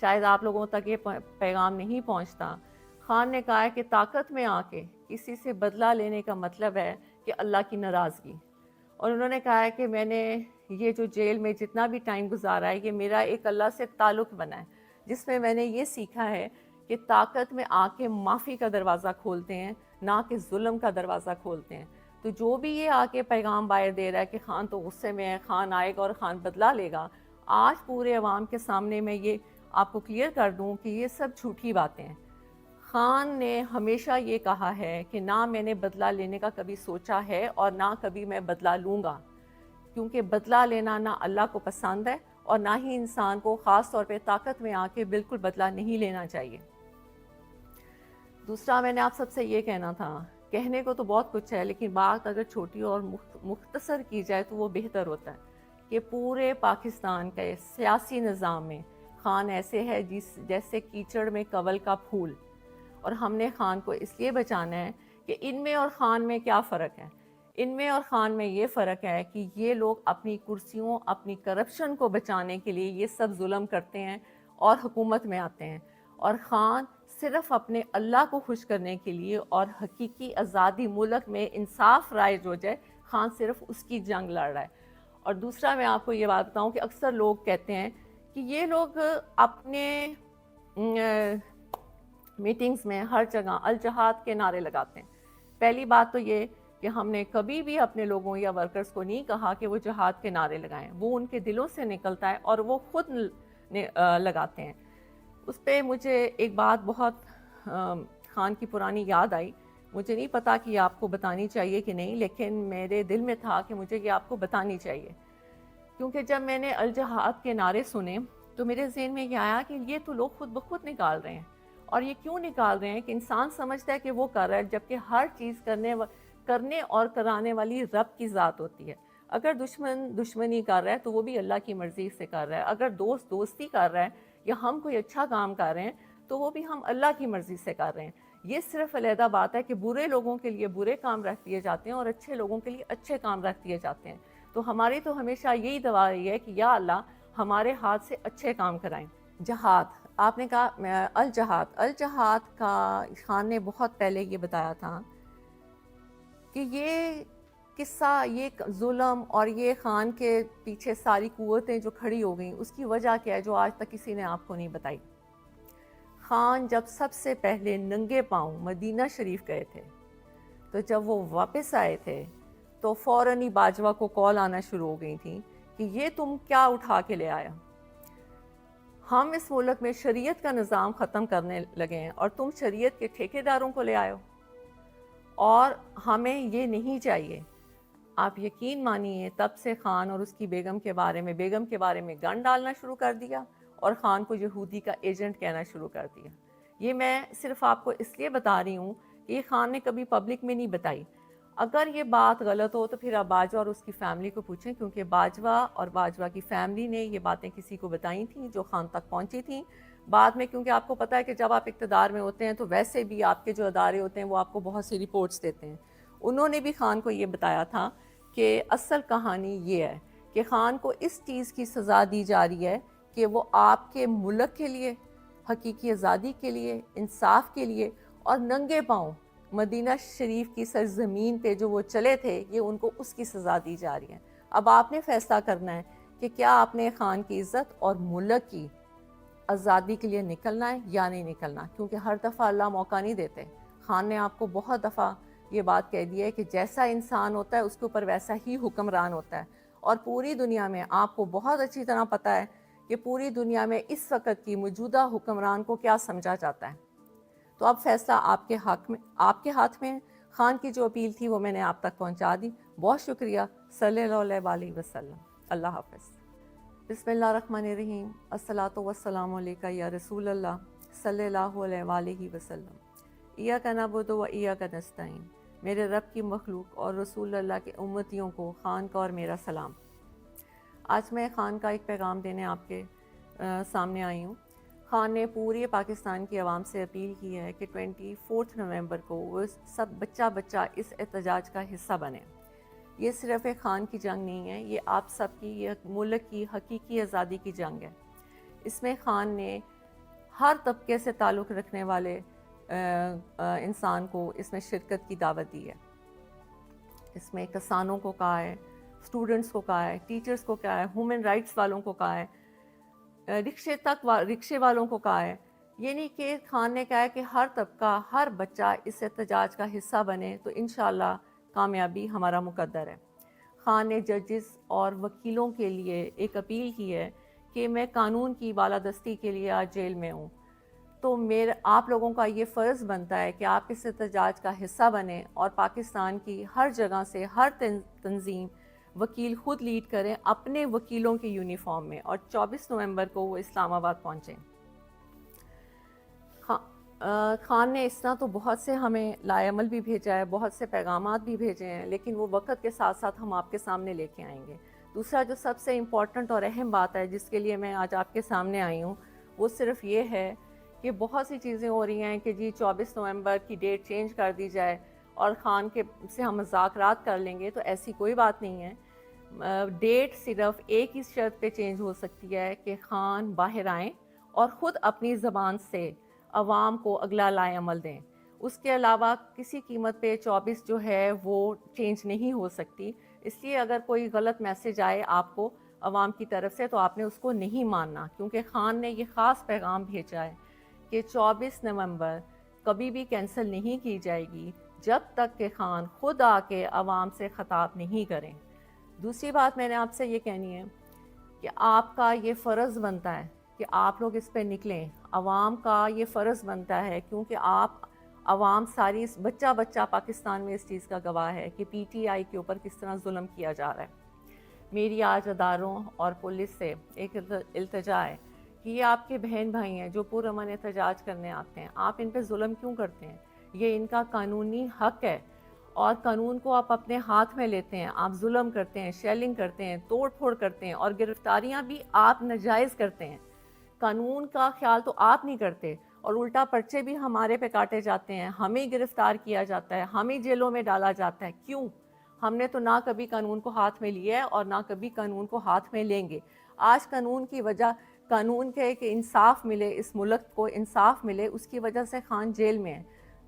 شاید آپ لوگوں تک یہ پیغام نہیں پہنچتا. خان نے کہا ہے کہ طاقت میں آ کے کسی سے بدلہ لینے کا مطلب ہے کہ اللہ کی ناراضگی. اور انہوں نے کہا ہے کہ میں نے یہ جو جیل میں جتنا بھی ٹائم گزارا ہے یہ میرا ایک اللہ سے تعلق بنا ہے، جس میں میں نے یہ سیکھا ہے کہ طاقت میں آ کے معافی کا دروازہ کھولتے ہیں، نہ کہ ظلم کا دروازہ کھولتے ہیں. تو جو بھی یہ آ کے پیغام باہر دے رہا ہے کہ خان تو غصے میں ہے، خان آئے گا اور خان بدلہ لے گا، آج پورے عوام کے سامنے میں یہ آپ کو کلیئر کر دوں کہ یہ سب جھوٹی باتیں ہیں. خان نے ہمیشہ یہ کہا ہے کہ نہ میں نے بدلہ لینے کا کبھی سوچا ہے اور نہ کبھی میں بدلہ لوں گا، کیونکہ بدلہ لینا نہ اللہ کو پسند ہے اور نہ ہی انسان کو خاص طور پہ طاقت میں آ کے بالکل بدلہ نہیں لینا چاہیے. دوسرا میں نے آپ سب سے یہ کہنا تھا، کہنے کو تو بہت کچھ ہے لیکن بات اگر چھوٹی اور مختصر کی جائے تو وہ بہتر ہوتا ہے کہ پورے پاکستان کے سیاسی نظام میں خان ایسے ہے جیسے کیچڑ میں کنول کا پھول. اور ہم نے خان کو اس لیے بچانا ہے کہ ان میں اور خان میں کیا فرق ہے. ان میں اور خان میں یہ فرق ہے کہ یہ لوگ اپنی کرسیوں، اپنی کرپشن کو بچانے کے لیے یہ سب ظلم کرتے ہیں اور حکومت میں آتے ہیں، اور خان صرف اپنے اللہ کو خوش کرنے کے لیے اور حقیقی آزادی ملک میں انصاف رائج ہو جائے، خان صرف اس کی جنگ لڑ رہا ہے. اور دوسرا میں آپ کو یہ بات بتاؤں کہ اکثر لوگ کہتے ہیں کہ یہ لوگ اپنے میٹنگز میں ہر جگہ الجہاد کے نعرے لگاتے ہیں. پہلی بات تو یہ کہ ہم نے کبھی بھی اپنے لوگوں یا ورکرز کو نہیں کہا کہ وہ جہاد کے نعرے لگائیں، وہ ان کے دلوں سے نکلتا ہے اور وہ خود لگاتے ہیں. اس پہ مجھے ایک بات بہت خان کی پرانی یاد آئی. مجھے نہیں پتا کہ یہ آپ کو بتانی چاہیے کہ نہیں، لیکن میرے دل میں تھا کہ مجھے یہ آپ کو بتانی چاہیے، کیونکہ جب میں نے الجہاد کے نعرے سنے تو میرے ذہن میں یہ آیا کہ یہ تو لوگ خود بخود نکال رہے ہیں. اور یہ کیوں نکال رہے ہیں کہ انسان سمجھتا ہے کہ وہ کر رہا ہے، جبکہ ہر چیز کرنے اور کرانے والی رب کی ذات ہوتی ہے. اگر دشمن دشمنی کر رہا ہے تو وہ بھی اللہ کی مرضی سے کر رہا ہے، اگر دوست دوستی کر رہا ہے یا ہم کوئی اچھا کام کر رہے ہیں تو وہ بھی ہم اللہ کی مرضی سے کر رہے ہیں. یہ صرف علیحدہ بات ہے کہ برے لوگوں کے لیے برے کام رکھ دیے جاتے ہیں اور اچھے لوگوں کے لیے اچھے کام رکھ دیے جاتے ہیں. تو ہماری تو ہمیشہ یہی دعا رہی ہے کہ یا اللہ ہمارے ہاتھ سے اچھے کام کرائیں. جہاد، آپ نے کہا الجہاد کا خان نے بہت پہلے یہ بتایا تھا کہ یہ قصہ، یہ ظلم اور یہ خان کے پیچھے ساری قوتیں جو کھڑی ہو گئیں اس کی وجہ کیا ہے جو آج تک کسی نے آپ کو نہیں بتائی. خان جب سب سے پہلے ننگے پاؤں مدینہ شریف گئے تھے تو جب وہ واپس آئے تھے تو فوراً ہی باجوہ کو کال آنا شروع ہو گئی تھی کہ یہ تم کیا اٹھا کے لے آیا، ہم اس ملک میں شریعت کا نظام ختم کرنے لگے ہیں اور تم شریعت کے ٹھیکیداروں کو لے آئے ہو، اور ہمیں یہ نہیں چاہیے. آپ یقین مانیے تب سے خان اور اس کی بیگم کے بارے میں گن ڈالنا شروع کر دیا اور خان کو یہودی کا ایجنٹ کہنا شروع کر دیا. یہ میں صرف آپ کو اس لیے بتا رہی ہوں کہ یہ خان نے کبھی پبلک میں نہیں بتائی. اگر یہ بات غلط ہو تو پھر آپ باجوہ اور اس کی فیملی کو پوچھیں، کیونکہ باجوہ اور باجوہ کی فیملی نے یہ باتیں کسی کو بتائی تھیں جو خان تک پہنچی تھیں. بعد میں کیونکہ آپ کو پتہ ہے کہ جب آپ اقتدار میں ہوتے ہیں تو ویسے بھی آپ کے جو ادارے ہوتے ہیں وہ آپ کو بہت سی رپورٹس دیتے ہیں. انہوں نے بھی خان کو یہ بتایا تھا کہ اصل کہانی یہ ہے کہ خان کو اس چیز کی سزا دی جا رہی ہے کہ وہ آپ کے ملک کے لیے، حقیقی آزادی کے لیے، انصاف کے لیے اور ننگے پاؤں مدینہ شریف کی سرزمین پہ جو وہ چلے تھے، یہ ان کو اس کی سزا دی جا رہی ہے. اب آپ نے فیصلہ کرنا ہے کہ کیا آپ نے خان کی عزت اور ملک کی آزادی کے لیے نکلنا ہے یا نہیں نکلنا، کیونکہ ہر دفعہ اللہ موقع نہیں دیتے. خان نے آپ کو بہت دفعہ یہ بات کہہ دی ہے کہ جیسا انسان ہوتا ہے اس کے اوپر ویسا ہی حکمران ہوتا ہے. اور پوری دنیا میں آپ کو بہت اچھی طرح پتہ ہے کہ پوری دنیا میں اس وقت کی موجودہ حکمران کو کیا سمجھا جاتا ہے. تو اب فیصلہ آپ کے ہاتھ میں. خان کی جو اپیل تھی وہ میں نے آپ تک پہنچا دی. بہت شکریہ. صلی اللہ علیہ وسلم. اللہ حافظ. بسم اللہ الرحمن الرحیم. الصلاۃ والسلام علیکہ یا رسول اللہ صلی اللہ علیہ وسلم. ایاک نعبد و ایاک نستعین. میرے رب کی مخلوق اور رسول اللہ کے امتیوں کو خان کا اور میرا سلام. آج میں خان کا ایک پیغام دینے آپ کے سامنے آئی ہوں. خان نے پورے پاکستان کی عوام سے اپیل کی ہے کہ 24 نومبر کو وہ سب بچہ اس احتجاج کا حصہ بنے. یہ صرف ایک خان کی جنگ نہیں ہے، یہ آپ سب کی، یہ ملک کی حقیقی آزادی کی جنگ ہے. اس میں خان نے ہر طبقے سے تعلق رکھنے والے انسان کو اس میں شرکت کی دعوت دی ہے۔ اس میں کسانوں کو کہا ہے، اسٹوڈنٹس کو کہا ہے، ٹیچرز کو کہا ہے، ہیومن رائٹس والوں کو کہا ہے، رکشے والوں کو کہا ہے۔ یہ نہیں کہ خان نے کہا ہے کہ ہر طبقہ، ہر بچہ اس احتجاج کا حصہ بنے تو انشاءاللہ کامیابی ہمارا مقدر ہے۔ خان نے ججز اور وکیلوں کے لیے ایک اپیل کی ہے کہ میں قانون کی بالادستی کے لیے آج جیل میں ہوں، تو آپ لوگوں کا یہ فرض بنتا ہے کہ آپ اس احتجاج کا حصہ بنیں اور پاکستان کی ہر جگہ سے ہر تنظیم وکیل خود لیڈ کریں اپنے وکیلوں کے یونیفارم میں، اور 24 نومبر کو وہ اسلام آباد پہنچیں۔ خان نے اس طرح تو بہت سے ہمیں لائے عمل بھی بھیجا ہے، بہت سے پیغامات بھی بھیجے ہیں، لیکن وہ وقت کے ساتھ ساتھ ہم آپ کے سامنے لے کے آئیں گے۔ دوسرا جو سب سے امپورٹنٹ اور اہم بات ہے جس کے لیے میں آج آپ کے سامنے آئی ہوں، وہ صرف یہ ہے کہ بہت سی چیزیں ہو رہی ہیں کہ جی 24 نومبر کی ڈیٹ چینج کر دی جائے اور خان کے سے ہم مذاکرات کر لیں گے، تو ایسی کوئی بات نہیں ہے۔ ڈیٹ صرف ایک ہی شرط پہ چینج ہو سکتی ہے کہ خان باہر آئیں اور خود اپنی زبان سے عوام کو اگلا لائے عمل دیں۔ اس کے علاوہ کسی قیمت پہ 24 جو ہے وہ چینج نہیں ہو سکتی، اس لیے اگر کوئی غلط میسج آئے آپ کو عوام کی طرف سے تو آپ نے اس کو نہیں ماننا، کیونکہ خان نے یہ خاص پیغام بھیجا ہے کہ 24 نومبر کبھی بھی کینسل نہیں کی جائے گی جب تک کہ خان خود آ کے عوام سے خطاب نہیں کریں۔ دوسری بات میں نے آپ سے یہ کہنی ہے کہ آپ کا یہ فرض بنتا ہے کہ آپ لوگ اس پہ نکلیں، عوام کا یہ فرض بنتا ہے، کیونکہ عوام ساری بچہ بچہ پاکستان میں اس چیز کا گواہ ہے کہ پی ٹی آئی کے اوپر کس طرح ظلم کیا جا رہا ہے۔ میری آج اداروں اور پولیس سے ایک التجا ہے کہ یہ آپ کے بہن بھائی ہیں جو پرامن احتجاج کرنے آتے ہیں، آپ ان پہ ظلم کیوں کرتے ہیں؟ یہ ان کا قانونی حق ہے، اور قانون کو آپ اپنے ہاتھ میں لیتے ہیں، آپ ظلم کرتے ہیں، شیلنگ کرتے ہیں، توڑ پھوڑ کرتے ہیں، اور گرفتاریاں بھی آپ ناجائز کرتے ہیں۔ قانون کا خیال تو آپ نہیں کرتے، اور الٹا پرچے بھی ہمارے پہ کاٹے جاتے ہیں، ہمیں گرفتار کیا جاتا ہے، ہمیں جیلوں میں ڈالا جاتا ہے۔ کیوں؟ ہم نے تو نہ کبھی قانون کو ہاتھ میں لیا ہے اور نہ کبھی قانون کو ہاتھ میں لیں گے۔ آج قانون کی وجہ، قانون کے کہ انصاف ملے، اس ملک کو انصاف ملے، اس کی وجہ سے خان جیل میں ہے۔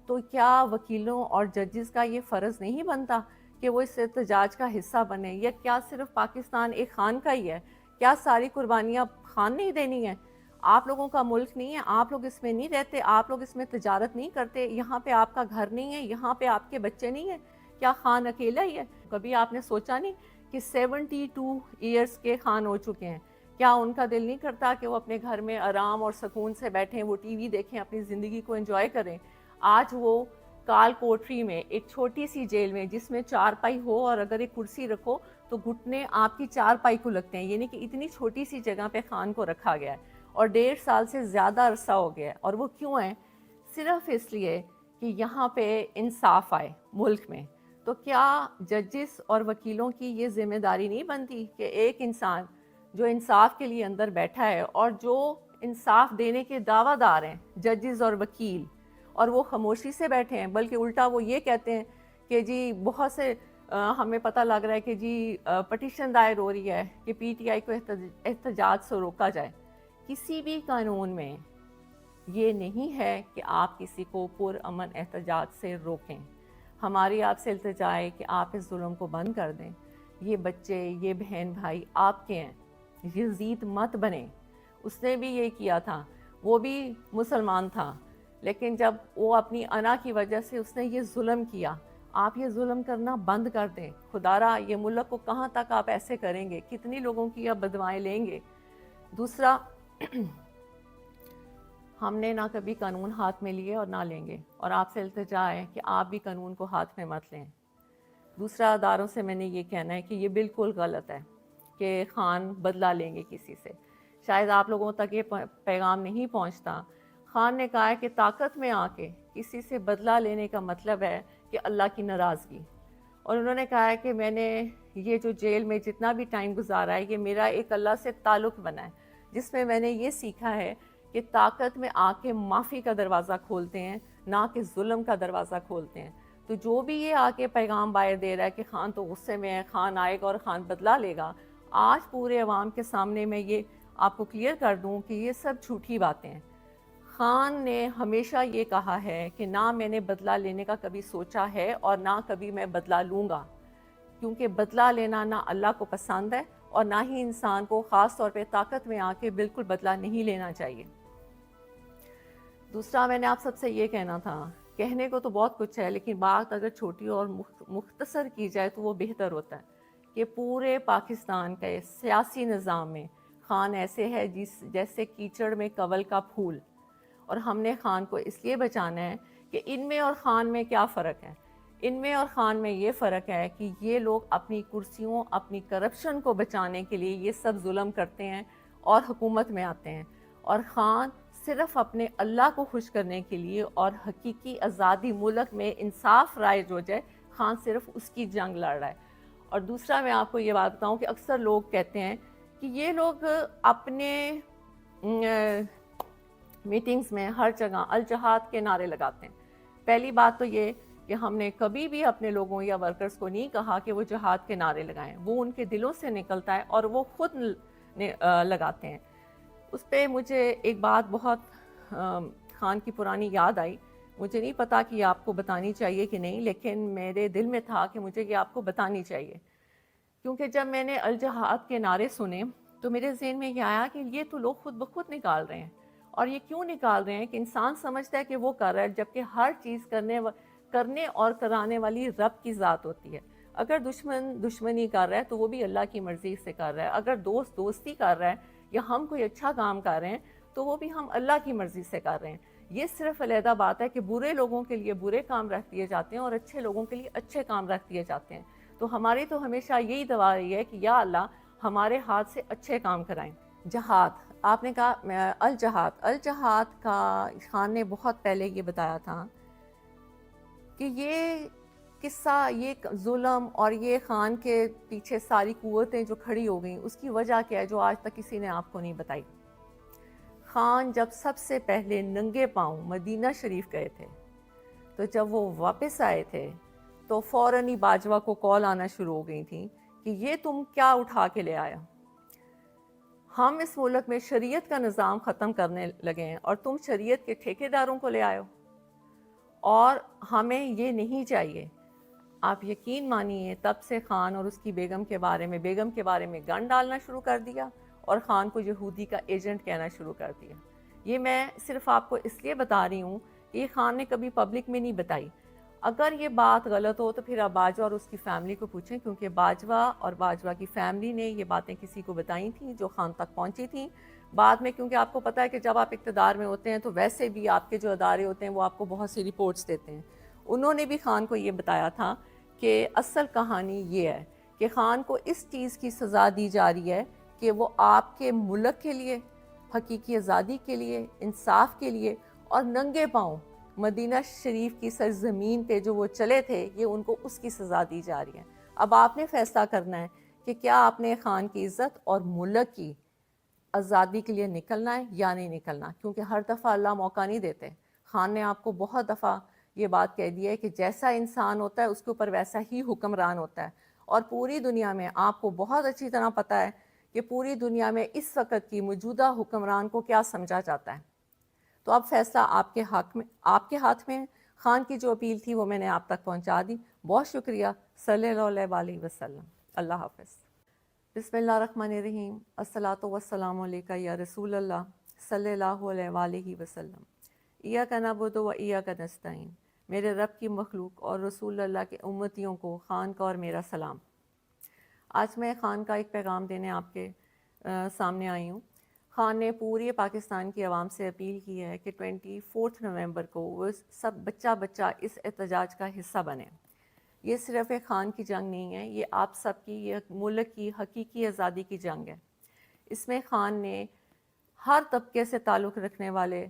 تو کیا وکیلوں اور ججز کا یہ فرض نہیں بنتا کہ وہ اس احتجاج کا حصہ بنے؟ یا کیا صرف پاکستان ایک خان کا ہی ہے؟ کیا ساری قربانیاں خان نہیں دینی ہیں؟ آپ لوگوں کا ملک نہیں ہے؟ آپ لوگ اس میں نہیں رہتے؟ آپ لوگ اس میں تجارت نہیں کرتے؟ یہاں پہ آپ کا گھر نہیں ہے؟ یہاں پہ آپ کے بچے نہیں ہیں؟ کیا خان اکیلا ہی ہے؟ کبھی آپ نے سوچا نہیں کہ 72 ایئرس کے خان ہو چکے ہیں؟ کیا ان کا دل نہیں کرتا کہ وہ اپنے گھر میں آرام اور سکون سے بیٹھیں، وہ ٹی وی دیکھیں، اپنی زندگی کو انجوائے کریں؟ آج وہ کال کوٹری میں ایک چھوٹی سی جیل میں، جس میں 4 پائی ہو اور اگر ایک کرسی رکھو تو گھٹنے آپ کی 4 پائی کو لگتے ہیں، یعنی کہ اتنی چھوٹی سی جگہ پہ خان کو رکھا گیا ہے، اور 1.5 سال سے زیادہ عرصہ ہو گیا ہے۔ اور وہ کیوں ہے؟ صرف اس لیے کہ یہاں پہ انصاف آئے ملک میں۔ تو کیا ججز اور وکیلوں کی یہ ذمہ داری نہیں بنتی کہ ایک انسان جو انصاف کے لیے اندر بیٹھا ہے اور جو انصاف دینے کے دعویٰ دار ہیں ججز اور وکیل، اور وہ خاموشی سے بیٹھے ہیں، بلکہ الٹا وہ یہ کہتے ہیں کہ جی بہت سے ہمیں پتہ لگ رہا ہے کہ جی پٹیشن دائر ہو رہی ہے کہ پی ٹی آئی کو احتجاج سے روکا جائے۔ کسی بھی قانون میں یہ نہیں ہے کہ آپ کسی کو پرامن احتجاج سے روکیں۔ ہماری آپ سے التجا ہے کہ آپ اس ظلم کو بند کر دیں۔ یہ بچے، یہ بہن بھائی آپ کے ہیں، یزید مت بنیں۔ اس نے بھی یہ کیا تھا، وہ بھی مسلمان تھا، لیکن جب وہ اپنی انا کی وجہ سے اس نے یہ ظلم کیا، آپ یہ ظلم کرنا بند کر دیں۔ خدا را یہ ملک کو کہاں تک آپ ایسے کریں گے؟ کتنی لوگوں کی آپ بدوائیں لیں گے؟ دوسرا، ہم نے نہ کبھی قانون ہاتھ میں لیے اور نہ لیں گے، اور آپ سے التجا ہے کہ آپ بھی قانون کو ہاتھ میں مت لیں۔ دوسرا، اداروں سے میں نے یہ کہنا ہے کہ یہ بالکل غلط ہے کہ خان بدلہ لیں گے کسی سے۔ شاید آپ لوگوں تک یہ پیغام نہیں پہنچتا۔ خان نے کہا ہے کہ طاقت میں آ کے کسی سے بدلہ لینے کا مطلب ہے کہ اللہ کی ناراضگی، اور انہوں نے کہا ہے کہ میں نے یہ جو جیل میں جتنا بھی ٹائم گزارا ہے، یہ میرا ایک اللہ سے تعلق بنا ہے، جس میں نے یہ سیکھا ہے کہ طاقت میں آ کے معافی کا دروازہ کھولتے ہیں، نہ کہ ظلم کا دروازہ کھولتے ہیں۔ تو جو بھی یہ آ کے پیغام باہر دے رہا ہے کہ خان تو غصے میں ہے، خان آئے گا اور خان بدلہ لے گا، آج پورے عوام کے سامنے میں یہ آپ کو کلیئر کر دوں کہ یہ سب جھوٹی باتیں ہیں۔ خان نے ہمیشہ یہ کہا ہے کہ نہ میں نے بدلہ لینے کا کبھی سوچا ہے اور نہ کبھی میں بدلہ لوں گا، کیونکہ بدلہ لینا نہ اللہ کو پسند ہے اور نہ ہی انسان کو خاص طور پہ طاقت میں آ کے بالکل بدلہ نہیں لینا چاہیے۔ دوسرا میں نے آپ سب سے یہ کہنا تھا، کہنے کو تو بہت کچھ ہے لیکن بات اگر چھوٹی اور مختصر کی جائے تو وہ بہتر ہوتا ہے کہ پورے پاکستان کے سیاسی نظام میں خان ایسے ہے جیسے کیچڑ میں کنول کا پھول، اور ہم نے خان کو اس لیے بچانا ہے کہ ان میں اور خان میں کیا فرق ہے؟ ان میں اور خان میں یہ فرق ہے کہ یہ لوگ اپنی کرسیوں، اپنی کرپشن کو بچانے کے لیے یہ سب ظلم کرتے ہیں اور حکومت میں آتے ہیں، اور خان صرف اپنے اللہ کو خوش کرنے کے لیے اور حقیقی آزادی ملک میں انصاف رائج ہو جائے، خان صرف اس کی جنگ لڑ رہا ہے۔ اور دوسرا میں آپ کو یہ بات بتاؤں کہ اکثر لوگ کہتے ہیں کہ یہ لوگ اپنے میٹنگز میں ہر جگہ الجہاد کے نعرے لگاتے ہیں۔ پہلی بات تو یہ کہ ہم نے کبھی بھی اپنے لوگوں یا ورکرز کو نہیں کہا کہ وہ جہاد کے نعرے لگائیں، وہ ان کے دلوں سے نکلتا ہے اور وہ خود لگاتے ہیں۔ اس پہ مجھے ایک بات بہت خان کی پرانی یاد آئی، مجھے نہیں پتا کہ یہ آپ کو بتانی چاہیے کہ نہیں، لیکن میرے دل میں تھا کہ مجھے یہ آپ کو بتانی چاہیے، کیونکہ جب میں نے الجہاد کے نعرے سنے تو میرے ذہن میں یہ آیا کہ یہ تو لوگ خود بخود نکال رہے ہیں، اور یہ کیوں نکال رہے ہیں کہ انسان سمجھتا ہے کہ وہ کر رہا ہے، جبکہ ہر چیز کرنے اور کرانے والی رب کی ذات ہوتی ہے۔ اگر دشمن دشمنی کر رہا ہے تو وہ بھی اللہ کی مرضی سے کر رہا ہے، اگر دوست دوستی کر رہا ہے یا ہم کوئی اچھا کام کر رہے ہیں تو وہ بھی ہم اللہ کی مرضی سے کر رہے ہیں۔ یہ صرف علیحدہ بات ہے کہ برے لوگوں کے لیے برے کام رکھ دیے جاتے ہیں اور اچھے لوگوں کے لیے اچھے کام رکھ دیے جاتے ہیں۔ تو ہماری تو ہمیشہ یہی دعا رہی ہے کہ یا اللہ ہمارے ہاتھ سے اچھے کام کرائیں۔ جہاد، آپ نے کہا الجہاد کا خان نے بہت پہلے یہ بتایا تھا کہ یہ قصہ، یہ ظلم اور یہ خان کے پیچھے ساری قوتیں جو کھڑی ہو گئیں اس کی وجہ کیا ہے جو آج تک کسی نے آپ کو نہیں بتائی۔ خان جب سب سے پہلے ننگے پاؤں مدینہ شریف گئے تھے تو جب وہ واپس آئے تھے تو فوراً ہی باجوہ کو کال آنا شروع ہو گئی تھی کہ یہ تم کیا اٹھا کے لے آیا؟ ہم اس ملک میں شریعت کا نظام ختم کرنے لگے ہیں اور تم شریعت کے ٹھیکیداروں کو لے آئے ہو، اور ہمیں یہ نہیں چاہیے۔ آپ یقین مانیے تب سے خان اور اس کی بیگم کے بارے میں گن ڈالنا شروع کر دیا اور خان کو یہودی کا ایجنٹ کہنا شروع کر دیا۔ یہ میں صرف آپ کو اس لیے بتا رہی ہوں کہ یہ خان نے کبھی پبلک میں نہیں بتائی۔ اگر یہ بات غلط ہو تو پھر آپ باجوہ اور اس کی فیملی کو پوچھیں، کیونکہ باجوہ اور باجوہ کی فیملی نے یہ باتیں کسی کو بتائی تھیں جو خان تک پہنچی تھیں۔ بعد میں کیونکہ آپ کو پتہ ہے کہ جب آپ اقتدار میں ہوتے ہیں تو ویسے بھی آپ کے جو ادارے ہوتے ہیں وہ آپ کو بہت سی رپورٹس دیتے ہیں۔ انہوں نے بھی خان کو یہ بتایا تھا کہ اصل کہانی یہ ہے کہ خان کو اس چیز کی سزا دی جا رہی ہے کہ وہ آپ کے ملک کے لیے، حقیقی آزادی کے لیے، انصاف کے لیے اور ننگے پاؤں مدینہ شریف کی سرزمین پہ جو وہ چلے تھے، یہ ان کو اس کی سزا دی جا رہی ہے۔ اب آپ نے فیصلہ کرنا ہے کہ کیا آپ نے خان کی عزت اور ملک کی آزادی کے لیے نکلنا ہے یا نہیں نکلنا، کیونکہ ہر دفعہ اللہ موقع نہیں دیتے۔ خان نے آپ کو بہت دفعہ یہ بات کہہ دی ہے کہ جیسا انسان ہوتا ہے اس کے اوپر ویسا ہی حکمران ہوتا ہے، اور پوری دنیا میں آپ کو بہت اچھی طرح پتہ ہے کہ پوری دنیا میں اس وقت کی موجودہ حکمران کو کیا سمجھا جاتا ہے۔ تو اب فیصلہ آپ کے ہاتھ میں۔ خان کی جو اپیل تھی وہ میں نے آپ تک پہنچا دی۔ بہت شکریہ۔ صلی اللہ علیہ وسلم۔ اللہ حافظ۔ بسم اللہ الرحمن الرحیم۔ الصلاۃ والسلام علیکہ یا رسول اللہ صلی اللہ علیہ وآلہ وسلم۔ ایاک نعبد و ایاک نستعین۔ میرے رب کی مخلوق اور رسول اللہ کے امتیوں کو خان کا اور میرا سلام۔ آج میں خان کا ایک پیغام دینے آپ کے سامنے آئی ہوں۔ خان نے پوری پاکستان کی عوام سے اپیل کی ہے کہ 24 نومبر کو وہ سب بچہ اس احتجاج کا حصہ بنے۔ یہ صرف ایک خان کی جنگ نہیں ہے، یہ آپ سب کی، یہ ملک کی حقیقی آزادی کی جنگ ہے۔ اس میں خان نے ہر طبقے سے تعلق رکھنے والے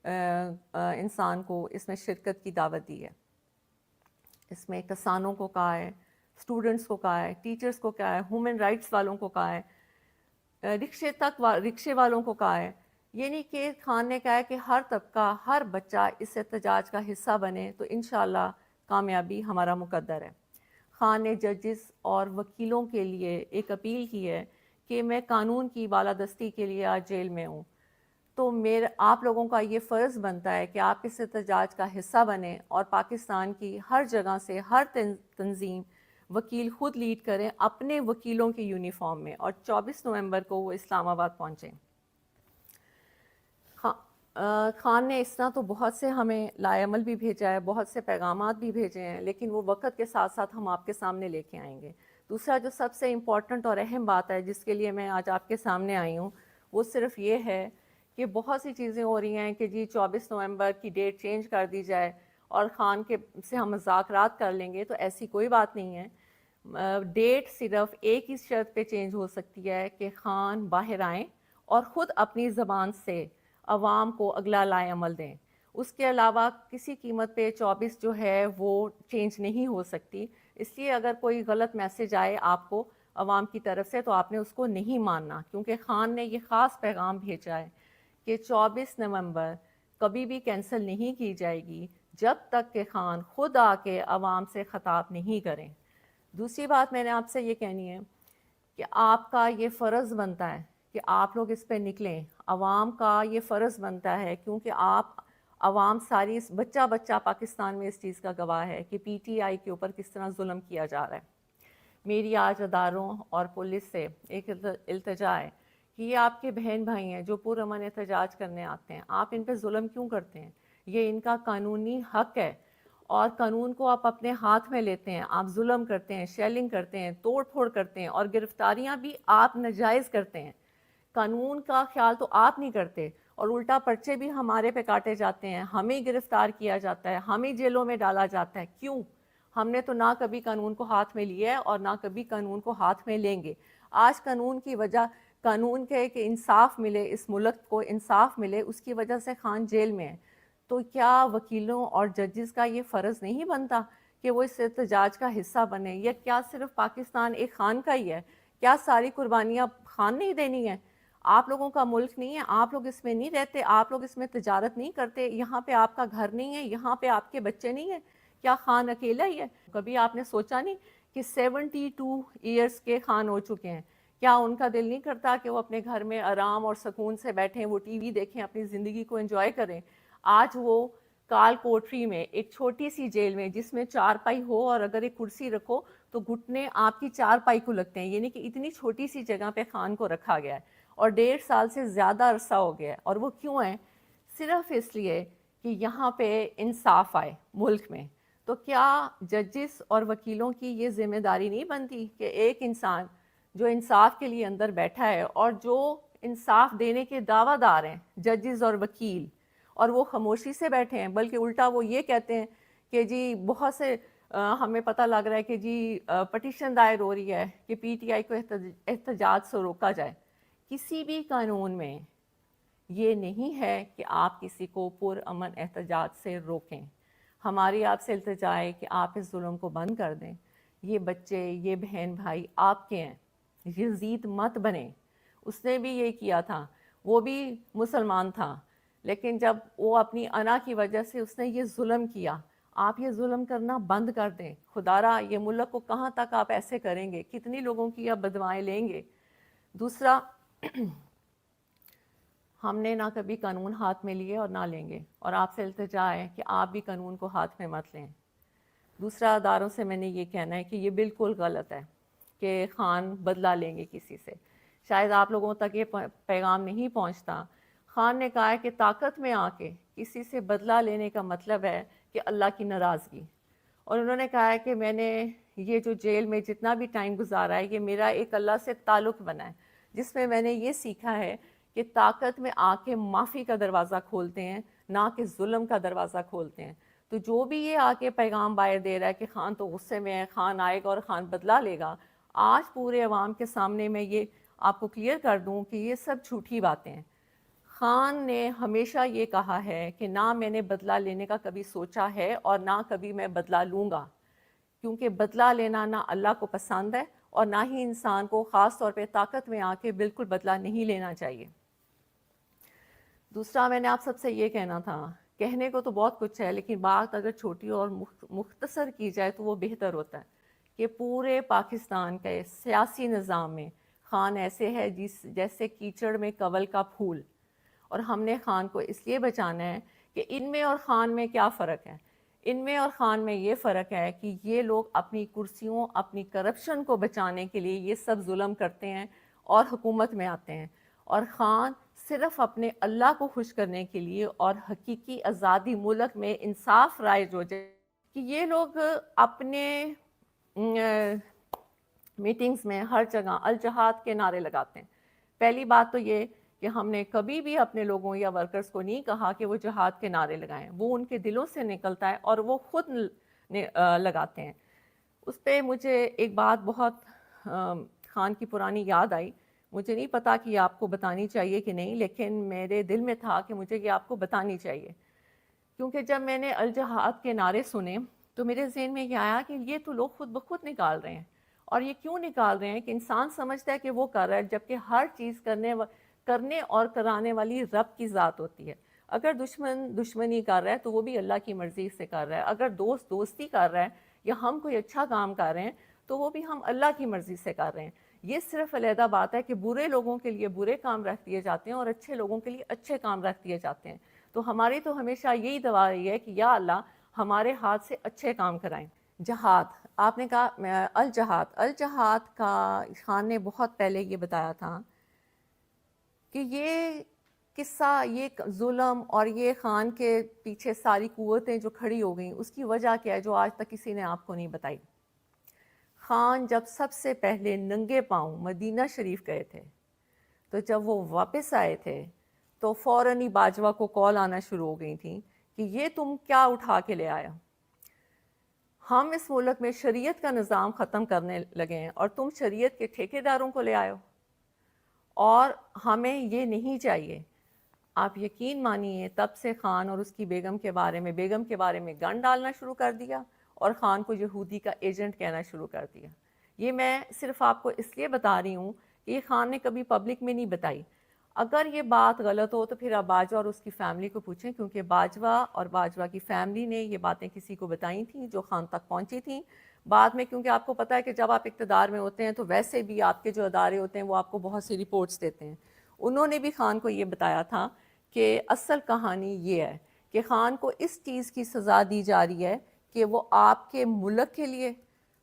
انسان کو اس میں شرکت کی دعوت دی ہے۔ اس میں کسانوں کو کہا ہے، اسٹوڈنٹس کو کہا ہے، ٹیچرز کو کہا ہے، ہیومن رائٹس والوں کو کہا ہے، رکشے والوں کو کہا ہے۔ یعنی کہ خان نے کہا ہے کہ ہر طبقہ، ہر بچہ اس احتجاج کا حصہ بنے تو انشاءاللہ کامیابی ہمارا مقدر ہے۔ خان نے ججز اور وکیلوں کے لیے ایک اپیل کی ہے کہ میں قانون کی بالادستی کے لیے آج جیل میں ہوں، تو آپ لوگوں کا یہ فرض بنتا ہے کہ آپ اس احتجاج کا حصہ بنیں اور پاکستان کی ہر جگہ سے ہر تنظیم وکیل خود لیڈ کریں اپنے وکیلوں کی یونیفارم میں، اور 24 نومبر کو وہ اسلام آباد پہنچیں۔ خان نے اس طرح تو بہت سے ہمیں لائے عمل بھی بھیجا ہے، بہت سے پیغامات بھی بھیجے ہیں، لیکن وہ وقت کے ساتھ ساتھ ہم آپ کے سامنے لے کے آئیں گے۔ دوسرا جو سب سے امپورٹنٹ اور اہم بات ہے جس کے لیے میں آج آپ کے سامنے آئی ہوں، وہ صرف یہ ہے کہ بہت سی چیزیں ہو رہی ہیں کہ جی 24 نومبر کی ڈیٹ چینج کر دی جائے اور خان کے سے ہم مذاکرات کر لیں گے، تو ایسی کوئی بات نہیں ہے۔ ڈیٹ صرف ایک ہی شرط پہ چینج ہو سکتی ہے کہ خان باہر آئیں اور خود اپنی زبان سے عوام کو اگلا لائے عمل دیں۔ اس کے علاوہ کسی قیمت پہ 24 جو ہے وہ چینج نہیں ہو سکتی، اس لیے اگر کوئی غلط میسج آئے آپ کو عوام کی طرف سے تو آپ نے اس کو نہیں ماننا، کیونکہ خان نے یہ خاص پیغام بھیجا ہے کہ 24 نومبر کبھی بھی کینسل نہیں کی جائے گی جب تک کہ خان خود آ کے عوام سے خطاب نہیں کریں۔ دوسری بات میں نے آپ سے یہ کہنی ہے کہ آپ کا یہ فرض بنتا ہے کہ آپ لوگ اس پہ نکلیں، عوام کا یہ فرض بنتا ہے، کیونکہ عوام ساری بچہ بچہ پاکستان میں اس چیز کا گواہ ہے کہ پی ٹی آئی کے اوپر کس طرح ظلم کیا جا رہا ہے۔ میری آج اداروں اور پولیس سے ایک التجا ہے کہ یہ آپ کے بہن بھائی ہیں جو پرامن احتجاج کرنے آتے ہیں، آپ ان پہ ظلم کیوں کرتے ہیں؟ یہ ان کا قانونی حق ہے، اور قانون کو آپ اپنے ہاتھ میں لیتے ہیں، آپ ظلم کرتے ہیں، شیلنگ کرتے ہیں، توڑ پھوڑ کرتے ہیں، اور گرفتاریاں بھی آپ ناجائز کرتے ہیں۔ قانون کا خیال تو آپ نہیں کرتے، اور الٹا پرچے بھی ہمارے پہ کاٹے جاتے ہیں، ہمیں گرفتار کیا جاتا ہے، ہمیں جیلوں میں ڈالا جاتا ہے۔ کیوں؟ ہم نے تو نہ کبھی قانون کو ہاتھ میں لیا ہے اور نہ کبھی قانون کو ہاتھ میں لیں گے۔ آج قانون کی وجہ، قانون کے کہ انصاف ملے، اس ملک کو انصاف ملے، اس کی وجہ سے خان جیل میں ہے۔ تو کیا وکیلوں اور ججز کا یہ فرض نہیں بنتا کہ وہ اس احتجاج کا حصہ بنے؟ یا کیا صرف پاکستان ایک خان کا ہی ہے؟ کیا ساری قربانیاں خان نہیں دینی ہیں؟ آپ لوگوں کا ملک نہیں ہے؟ آپ لوگ اس میں نہیں رہتے؟ آپ لوگ اس میں تجارت نہیں کرتے؟ یہاں پہ آپ کا گھر نہیں ہے؟ یہاں پہ آپ کے بچے نہیں ہیں؟ کیا خان اکیلا ہی ہے؟ کبھی آپ نے سوچا نہیں کہ 72 ایئرس کے خان ہو چکے ہیں؟ کیا ان کا دل نہیں کرتا کہ وہ اپنے گھر میں آرام اور سکون سے بیٹھیں، وہ ٹی وی دیکھیں، اپنی زندگی کو انجوائے کریں؟ آج وہ کال کوٹری میں ایک چھوٹی سی جیل میں جس میں 4 پائی ہو اور اگر ایک کرسی رکھو تو گھٹنے آپ کی 4 پائی کو لگتے ہیں، یعنی کہ اتنی چھوٹی سی جگہ پہ خان کو رکھا گیا ہے، اور 1.5 سال سے زیادہ عرصہ ہو گیا ہے۔ اور وہ کیوں ہے؟ صرف اس لیے کہ یہاں پہ انصاف آئے ملک میں۔ تو کیا ججز اور وکیلوں کی یہ ذمہ داری نہیں بنتی کہ ایک انسان جو انصاف کے لیے اندر بیٹھا ہے اور جو انصاف دینے کے دعویٰ دار ہیں ججز اور وکیل، اور وہ خاموشی سے بیٹھے ہیں، بلکہ الٹا وہ یہ کہتے ہیں کہ جی بہت سے ہمیں پتہ لگ رہا ہے کہ جی پٹیشن دائر ہو رہی ہے کہ پی ٹی آئی کو احتجاج سے روکا جائے۔ کسی بھی قانون میں یہ نہیں ہے کہ آپ کسی کو پرامن احتجاج سے روکیں۔ ہماری آپ سے التجا ہے کہ آپ اس ظلم کو بند کر دیں۔ یہ بچے، یہ بہن بھائی آپ کے ہیں، یزید مت بنیں۔ اس نے بھی یہ کیا تھا، وہ بھی مسلمان تھا، لیکن جب وہ اپنی انا کی وجہ سے اس نے یہ ظلم کیا، آپ یہ ظلم کرنا بند کر دیں۔ خدا را یہ ملک کو کہاں تک آپ ایسے کریں گے؟ کتنی لوگوں کی آپ بدوائیں لیں گے؟ دوسرا، ہم نے نہ کبھی قانون ہاتھ میں لیے اور نہ لیں گے، اور آپ سے التجا ہے کہ آپ بھی قانون کو ہاتھ میں مت لیں۔ دوسرا، اداروں سے میں نے یہ کہنا ہے کہ یہ بالکل غلط ہے کہ خان بدلہ لیں گے کسی سے۔ شاید آپ لوگوں تک یہ پیغام نہیں پہنچتا۔ خان نے کہا ہے کہ طاقت میں آ کے کسی سے بدلہ لینے کا مطلب ہے کہ اللہ کی ناراضگی، اور انہوں نے کہا ہے کہ میں نے یہ جو جیل میں جتنا بھی ٹائم گزارا ہے یہ میرا ایک اللہ سے تعلق بنا ہے، جس میں میں نے یہ سیکھا ہے کہ طاقت میں آ کے معافی کا دروازہ کھولتے ہیں، نہ کہ ظلم کا دروازہ کھولتے ہیں۔ تو جو بھی یہ آ کے پیغام باہر دے رہا ہے کہ خان تو غصے میں ہے، خان آئے گا اور خان بدلہ لے گا، آج پورے عوام کے سامنے میں یہ آپ کو کلیئر کر دوں کہ یہ سب جھوٹی باتیں ہیں۔ خان نے ہمیشہ یہ کہا ہے کہ نہ میں نے بدلہ لینے کا کبھی سوچا ہے اور نہ کبھی میں بدلہ لوں گا، کیونکہ بدلہ لینا نہ اللہ کو پسند ہے اور نہ ہی انسان کو خاص طور پہ طاقت میں آ کے بالکل بدلہ نہیں لینا چاہیے۔ دوسرا، میں نے آپ سب سے یہ کہنا تھا، کہنے کو تو بہت کچھ ہے لیکن بات اگر چھوٹی اور مختصر کی جائے تو وہ بہتر ہوتا ہے کہ پورے پاکستان کے سیاسی نظام میں خان ایسے ہے جیسے کیچڑ میں کنول کا پھول، اور ہم نے خان کو اس لیے بچانا ہے کہ ان میں اور خان میں کیا فرق ہے؟ ان میں اور خان میں یہ فرق ہے کہ یہ لوگ اپنی کرسیوں، اپنی کرپشن کو بچانے کے لیے یہ سب ظلم کرتے ہیں اور حکومت میں آتے ہیں، اور خان صرف اپنے اللہ کو خوش کرنے کے لیے اور حقیقی آزادی ملک میں انصاف رائج ہو جائے کہ یہ لوگ اپنے میٹنگز میں ہر جگہ الجہاد کے نعرے لگاتے ہیں۔ پہلی بات تو یہ کہ ہم نے کبھی بھی اپنے لوگوں یا ورکرز کو نہیں کہا کہ وہ جہاد کے نعرے لگائیں، وہ ان کے دلوں سے نکلتا ہے اور وہ خود لگاتے ہیں۔ اس پہ مجھے ایک بات بہت خان کی پرانی یاد آئی، مجھے نہیں پتا کہ یہ آپ کو بتانی چاہیے کہ نہیں، لیکن میرے دل میں تھا کہ مجھے یہ آپ کو بتانی چاہیے، کیونکہ جب میں نے الجہاد کے نعرے سنے تو میرے ذہن میں یہ آیا کہ یہ تو لوگ خود بخود نکال رہے ہیں، اور یہ کیوں نکال رہے ہیں کہ انسان سمجھتا ہے کہ وہ کر رہا ہے، جبکہ ہر چیز کرنے اور کرانے والی رب کی ذات ہوتی ہے۔ اگر دشمن دشمنی کر رہا ہے تو وہ بھی اللہ کی مرضی سے کر رہا ہے، اگر دوست دوستی کر رہا ہے یا ہم کوئی اچھا کام کر رہے ہیں تو وہ بھی ہم اللہ کی مرضی سے کر رہے ہیں۔ یہ صرف علیحدہ بات ہے کہ برے لوگوں کے لیے برے کام رکھ دیے جاتے ہیں اور اچھے لوگوں کے لیے اچھے کام رکھ دیے جاتے ہیں۔ تو ہماری تو ہمیشہ یہی دعا رہی ہے کہ یا اللہ ہمارے ہاتھ سے اچھے کام کرائیں۔ جہاد، آپ نے کہا الجہاد کا خان نے بہت پہلے یہ بتایا تھا کہ یہ قصہ، یہ ظلم اور یہ خان کے پیچھے ساری قوتیں جو کھڑی ہو گئیں اس کی وجہ کیا ہے جو آج تک کسی نے آپ کو نہیں بتائی۔ خان جب سب سے پہلے ننگے پاؤں مدینہ شریف گئے تھے تو جب وہ واپس آئے تھے تو فوراً ہی باجوہ کو کال آنا شروع ہو گئی تھیں کہ یہ تم کیا اٹھا کے لے آیا، ہم اس ملک میں شریعت کا نظام ختم کرنے لگے ہیں اور تم شریعت کے ٹھیکیداروں کو لے آئے ہو، اور ہمیں یہ نہیں چاہیے۔ آپ یقین مانیے تب سے خان اور اس کی بیگم کے بارے میں گن ڈالنا شروع کر دیا اور خان کو یہودی کا ایجنٹ کہنا شروع کر دیا۔ یہ میں صرف آپ کو اس لیے بتا رہی ہوں کہ یہ خان نے کبھی پبلک میں نہیں بتائی۔ اگر یہ بات غلط ہو تو پھر آپ باجوہ اور اس کی فیملی کو پوچھیں، کیونکہ باجوہ اور باجوہ کی فیملی نے یہ باتیں کسی کو بتائی تھیں جو خان تک پہنچی تھیں۔ بعد میں کیونکہ آپ کو پتہ ہے کہ جب آپ اقتدار میں ہوتے ہیں تو ویسے بھی آپ کے جو ادارے ہوتے ہیں وہ آپ کو بہت سی رپورٹس دیتے ہیں، انہوں نے بھی خان کو یہ بتایا تھا کہ اصل کہانی یہ ہے کہ خان کو اس چیز کی سزا دی جا رہی ہے کہ وہ آپ کے ملک کے لیے،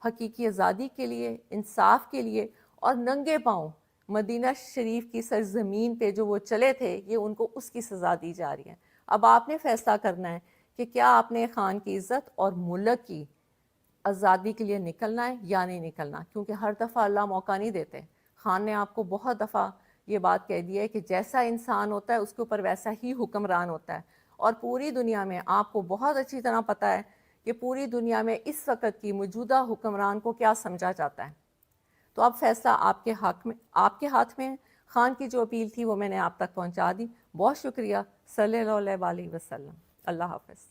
حقیقی آزادی کے لیے، انصاف کے لیے اور ننگے پاؤں مدینہ شریف کی سرزمین پہ جو وہ چلے تھے، یہ ان کو اس کی سزا دی جا رہی ہے۔ اب آپ نے فیصلہ کرنا ہے کہ کیا آپ نے خان کی عزت اور ملک کی آزادی کے لیے نکلنا ہے یا نہیں نکلنا، کیونکہ ہر دفعہ اللہ موقع نہیں دیتے۔ خان نے آپ کو بہت دفعہ یہ بات کہہ دی ہے کہ جیسا انسان ہوتا ہے اس کے اوپر ویسا ہی حکمران ہوتا ہے، اور پوری دنیا میں آپ کو بہت اچھی طرح پتہ ہے کہ پوری دنیا میں اس وقت کی موجودہ حکمران کو کیا سمجھا جاتا ہے۔ تو اب فیصلہ آپ کے ہاتھ میں۔ خان کی جو اپیل تھی وہ میں نے آپ تک پہنچا دی۔ بہت شکریہ۔ صلی اللہ علیہ وسلم۔ اللہ حافظ۔